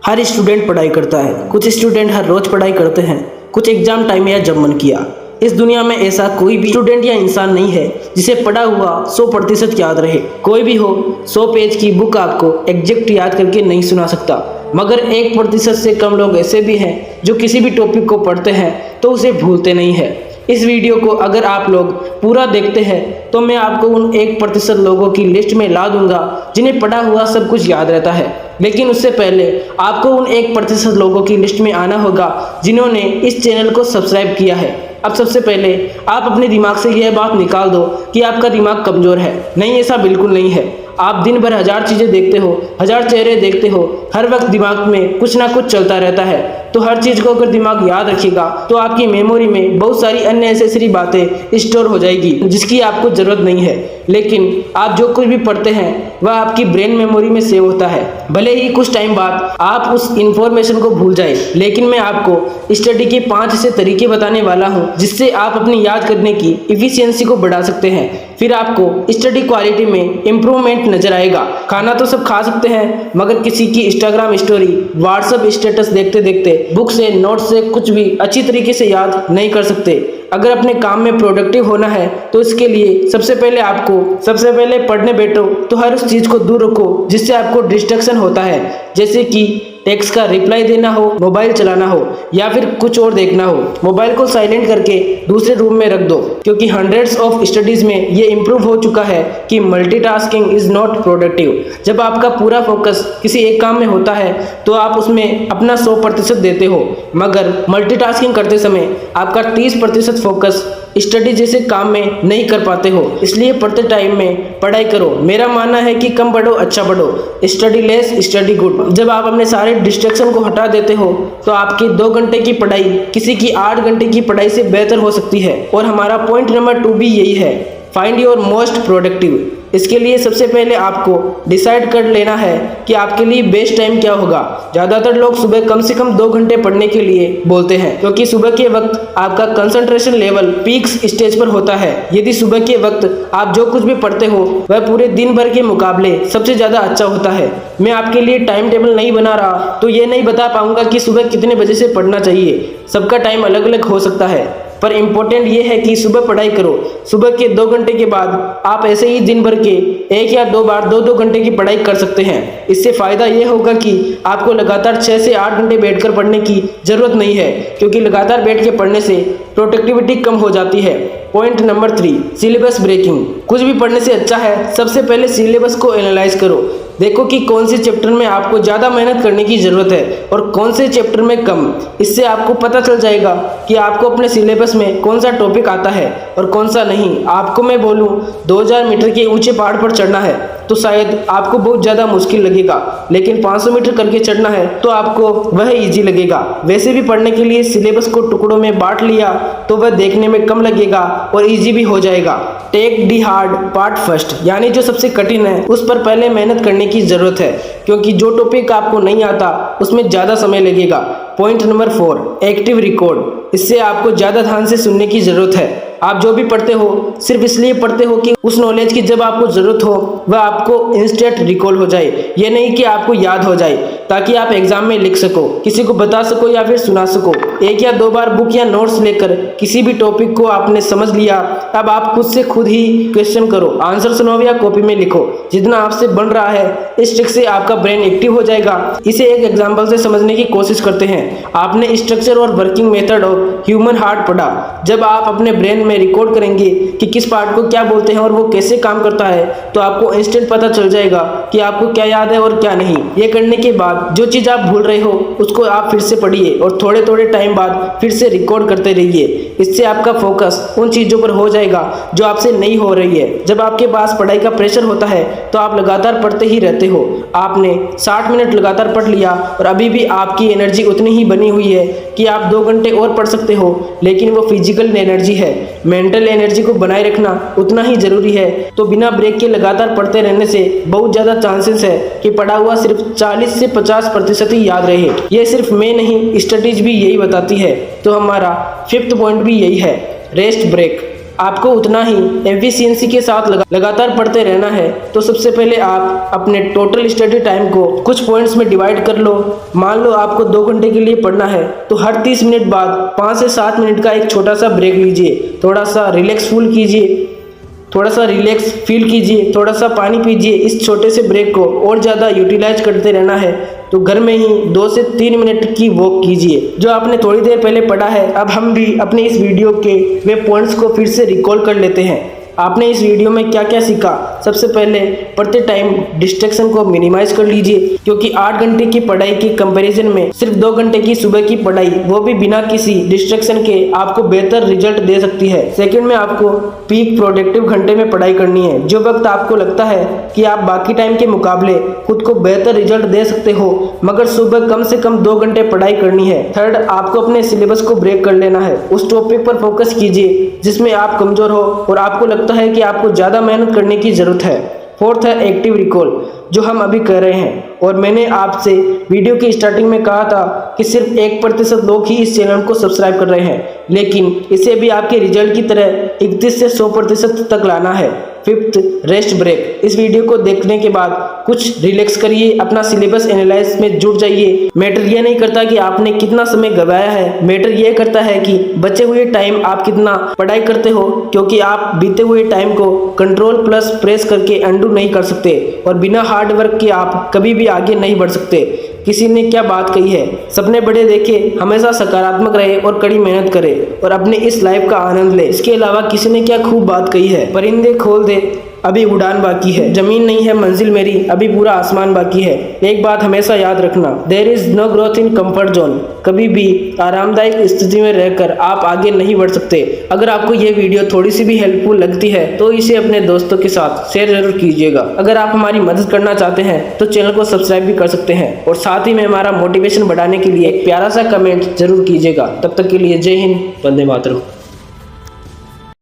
हर student पढ़ाई करता है। कुछ स्टूडेंट हर रोज पढ़ाई करते हैं, कुछ एग्जाम टाइम या जब मन किया। इस दुनिया में ऐसा कोई भी स्टूडेंट या इंसान नहीं है जिसे पढ़ा हुआ 100% याद रहे। कोई भी हो 100 पेज की बुक आपको एग्जैक्ट याद करके नहीं सुना सकता, मगर 1% से कम लोग ऐसे भी हैं जो किसी भी टॉपिक को पढ़ते हैं तो उसे भूलते नहीं है। इस वीडियो को अगर आप लोग पूरा देखते हैं तो मैं आपको उन 1% लोगों की लिस्ट में ला दूंगा जिन्हें पढ़ा हुआ सब कुछ याद रहता है। लेकिन उससे पहले आपको उन 1% लोगों की लिस्ट में आना होगा जिन्होंने इस चैनल को सब्सक्राइब किया है। अब सबसे पहले आप अपने दिमाग से यह बात निकाल दो कि आपका दिमाग कमज़ोर है। नहीं, ऐसा बिल्कुल नहीं है। आप दिन भर 1000 चीज़ें देखते हो, 1000 चेहरे देखते हो, हर वक्त दिमाग में कुछ ना कुछ चलता रहता है। तो हर चीज़ को अगर दिमाग याद रखेगा तो आपकी मेमोरी में बहुत सारी अननेसेसरी बातें स्टोर हो जाएगी जिसकी आपको ज़रूरत नहीं है। लेकिन आप जो कुछ भी पढ़ते हैं वह आपकी ब्रेन मेमोरी में सेव होता है। भले ही कुछ टाइम बाद आप उस इंफॉर्मेशन को भूल जाए, लेकिन मैं आपको स्टडी के 5 ऐसे तरीके बताने वाला हूँ जिससे आप अपनी याद करने की इफिशियंसी को बढ़ा सकते हैं। फिर आपको स्टडी क्वालिटी में इम्प्रूवमेंट नजर आएगा। खाना तो सब खा सकते हैं, मगर किसी की इंस्टाग्राम स्टोरी, व्हाट्सएप स्टेटस देखते देखते बुक से, नोट से कुछ भी अच्छी तरीके से याद नहीं कर सकते। अगर अपने काम में प्रोडक्टिव होना है तो इसके लिए सबसे पहले पढ़ने बैठो तो हर उस चीज़ को दूर रखो जिससे आपको डिस्ट्रैक्शन होता है, जैसे कि टेक्स्ट का रिप्लाई देना हो, मोबाइल चलाना हो या फिर कुछ और देखना हो। मोबाइल को साइलेंट करके दूसरे रूम में रख दो, क्योंकि हंड्रेड्स ऑफ स्टडीज में ये इम्प्रूव हो चुका है कि मल्टीटास्किंग इज नॉट प्रोडक्टिव। जब आपका पूरा फोकस किसी एक काम में होता है तो आप उसमें अपना 100% देते हो, मगर मल्टीटास्किंग करते समय आपका 30% फोकस स्टडी जैसे काम में नहीं कर पाते हो। इसलिए पढ़ते टाइम में पढ़ाई करो। मेरा मानना है कि कम पढ़ो, अच्छा पढ़ो। Study less, study good. जब आप अपने सारे डिस्ट्रैक्शन को हटा देते हो तो आपकी 2 घंटे की पढ़ाई किसी की 8 घंटे की पढ़ाई से बेहतर हो सकती है। और हमारा पॉइंट नंबर 2 भी यही है, फाइंड योर मोस्ट प्रोडक्टिव। इसके लिए सबसे पहले आपको डिसाइड कर लेना है कि आपके लिए बेस्ट टाइम क्या होगा। ज़्यादातर लोग सुबह कम से कम 2 घंटे पढ़ने के लिए बोलते हैं, क्योंकि सुबह के वक्त आपका कंसंट्रेशन लेवल पीक्स स्टेज पर होता है। यदि सुबह के वक्त आप जो कुछ भी पढ़ते हो वह पूरे दिन भर के मुकाबले सबसे ज़्यादा अच्छा होता है। मैं आपके लिए टाइम टेबल नहीं बना रहा तो ये नहीं बता पाऊंगा कि सुबह कितने बजे से पढ़ना चाहिए। सबका टाइम अलग अलग हो सकता है, पर इम्पोर्टेंट ये है कि सुबह पढ़ाई करो। सुबह के 2 घंटे के बाद आप ऐसे ही दिन भर के 1 या 2 बार 2-2 घंटे की पढ़ाई कर सकते हैं। इससे फ़ायदा ये होगा कि आपको लगातार 6 से 8 घंटे बैठकर पढ़ने की ज़रूरत नहीं है, क्योंकि लगातार बैठ के पढ़ने से प्रोडक्टिविटी कम हो जाती है। Point number 3, syllabus breaking. कुछ भी पढ़ने से अच्छा है सबसे पहले सिलेबस को एनालाइज करो। देखो कि कौन से चैप्टर में आपको ज़्यादा मेहनत करने की ज़रूरत है और कौन से चैप्टर में कम। इससे आपको पता चल जाएगा कि आपको अपने सिलेबस में कौन सा टॉपिक आता है और कौन सा नहीं। आपको मैं बोलूँ 2000 मीटर के ऊंचे पहाड़ पर चढ़ना है तो शायद आपको बहुत ज़्यादा मुश्किल लगेगा, लेकिन 500 मीटर करके चढ़ना है तो आपको वह ईजी लगेगा। वैसे भी पढ़ने के लिए सिलेबस को टुकड़ों में बांट लिया तो वह देखने में कम लगेगा और ईजी भी हो जाएगा। Take the hard part first, यानी जो सबसे कठिन है उस पर पहले मेहनत करने की ज़रूरत है, क्योंकि जो टॉपिक आपको नहीं आता उसमें ज़्यादा समय लगेगा। Point number 4, active record. इससे आपको ज़्यादा ध्यान से सुनने की ज़रूरत है। आप जो भी पढ़ते हो सिर्फ इसलिए पढ़ते हो कि उस नॉलेज की जब आपको ज़रूरत हो वह आपको इंस्टेंट रिकॉल हो जाए। ये नहीं कि आपको याद हो जाए ताकि आप एग्जाम में लिख सको, किसी को बता सको या फिर सुना सको। 1 या 2 बार बुक या नोट्स लेकर किसी भी टॉपिक को आपने समझ लिया, अब आप खुद ही क्वेश्चन करो, आंसर सुनो या कॉपी में लिखो। जितना आपसे बन रहा है इस ट्रिक से आपका ब्रेन एक्टिव हो जाएगा। इसे एक एग्जाम्पल से समझने की कोशिश करते हैं। आपने स्ट्रक्चर और working method of human heart पढ़ा। जब आप अपने ब्रेन में रिकॉर्ड करेंगे कि किस पार्ट को क्या बोलते हैं और वो कैसे काम करता है तो आपको इंस्टेंट पता चल जाएगा कि आपको क्या याद है और क्या नहीं। ये करने के बाद जो चीज़ आप भूल रहे हो उसको आप फिर से पढ़िए और थोड़े थोड़े टाइम बाद फिर से रिकॉर्ड करते रहिए। इससे आपका फोकस उन चीज़ों पर हो जाएगा जो आपसे नहीं हो रही है। जब आपके पास पढ़ाई का प्रेशर होता है तो आप लगातार पढ़ते ही रहते हो। आपने 60 मिनट लगातार पढ़ लिया और अभी भी आपकी एनर्जी उतनी ही बनी हुई है कि आप 2 घंटे और पढ़ सकते हो, लेकिन वो फिजिकल एनर्जी है। मेंटल एनर्जी को बनाए रखना उतना ही जरूरी है। तो बिना ब्रेक के लगातार पढ़ते रहने से बहुत ज़्यादा चांसेस है कि पढ़ा हुआ सिर्फ 40 से 50% ही याद रहे। ये सिर्फ मैं नहीं, स्टडीज भी यही बताती है। तो हमारा 5th पॉइंट भी यही है, रेस्ट ब्रेक। आपको उतना ही एफिशिएंसी के साथ लगातार पढ़ते रहना है तो सबसे पहले आप अपने टोटल स्टडी टाइम को कुछ पॉइंट्स में डिवाइड कर लो। मान लो आपको 2 घंटे के लिए पढ़ना है तो हर 30 मिनट बाद 5 से 7 मिनट का एक छोटा सा ब्रेक लीजिए, थोड़ा सा रिलैक्स फील कीजिए, थोड़ा सा पानी पीजिए। इस छोटे से ब्रेक को और ज़्यादा यूटिलाइज करते रहना है तो घर में ही 2 से 3 मिनट की वॉक कीजिए जो आपने थोड़ी देर पहले पढ़ा है। अब हम भी अपने इस वीडियो के वे पॉइंट्स को फिर से रिकॉल कर लेते हैं। आपने इस वीडियो में क्या क्या सीखा? सबसे पहले पढ़ते टाइम डिस्ट्रैक्शन को मिनिमाइज कर लीजिए क्योंकि 8 घंटे की पढ़ाई के कंपैरिजन में सिर्फ 2 घंटे की सुबह की पढ़ाई, वो भी बिना किसी डिस्ट्रैक्शन के, आपको बेहतर रिजल्ट दे सकती है। सेकंड में आपको पीक प्रोडक्टिव घंटे में पढ़ाई करनी है, जो वक्त आपको लगता है कि आप बाकी टाइम के मुकाबले खुद को बेहतर रिजल्ट दे सकते हो, मगर सुबह कम से कम 2 घंटे पढ़ाई करनी है। थर्ड, आपको अपने सिलेबस को ब्रेक कर लेना है। उस टॉपिक पर फोकस कीजिए जिसमें आप कमजोर हो और आपको लगता है कि आपको ज़्यादा मेहनत करने की ज़रूरत है। फोर्थ है एक्टिव रिकॉल, जो हम अभी कर रहे हैं। और मैंने आपसे वीडियो की स्टार्टिंग में कहा था कि सिर्फ 1% लोग ही इस चैनल को सब्सक्राइब कर रहे हैं, लेकिन इसे भी आपके रिजल्ट की तरह 31 से 100% तक लाना है। Fifth, rest break. इस वीडियो को देखने के बाद कुछ रिलैक्स करिए, अपना सिलेबस एनालाइज में जुट जाइए। मैटर ये नहीं करता कि आपने कितना समय गवाया है, मैटर ये करता है कि बचे हुए टाइम आप कितना पढ़ाई करते हो, क्योंकि आप बीते हुए टाइम को कंट्रोल प्लस प्रेस करके अंडू नहीं कर सकते और बिना हार्ड वर्क के आप कभी भी आगे नहीं बढ़ सकते। किसी ने क्या बात कही है, सपने बड़े देखे, हमेशा सकारात्मक रहे और कड़ी मेहनत करे और अपने इस लाइफ का आनंद ले। इसके अलावा किसी ने क्या खूब बात कही है, परिंदे खोल दे अभी उड़ान बाकी है, जमीन नहीं है मंजिल मेरी, अभी पूरा आसमान बाकी है। एक बात हमेशा याद रखना, there is no growth in comfort zone. कभी भी आरामदायक स्थिति में रहकर आप आगे नहीं बढ़ सकते। अगर आपको ये वीडियो थोड़ी सी भी हेल्पफुल लगती है तो इसे अपने दोस्तों के साथ शेयर जरूर कीजिएगा। अगर आप हमारी मदद करना चाहते हैं तो चैनल को सब्सक्राइब भी कर सकते हैं और साथ ही में हमारा मोटिवेशन बढ़ाने के लिए एक प्यारा सा कमेंट जरूर कीजिएगा। तब तक के लिए जय हिंद, वंदे मातरम।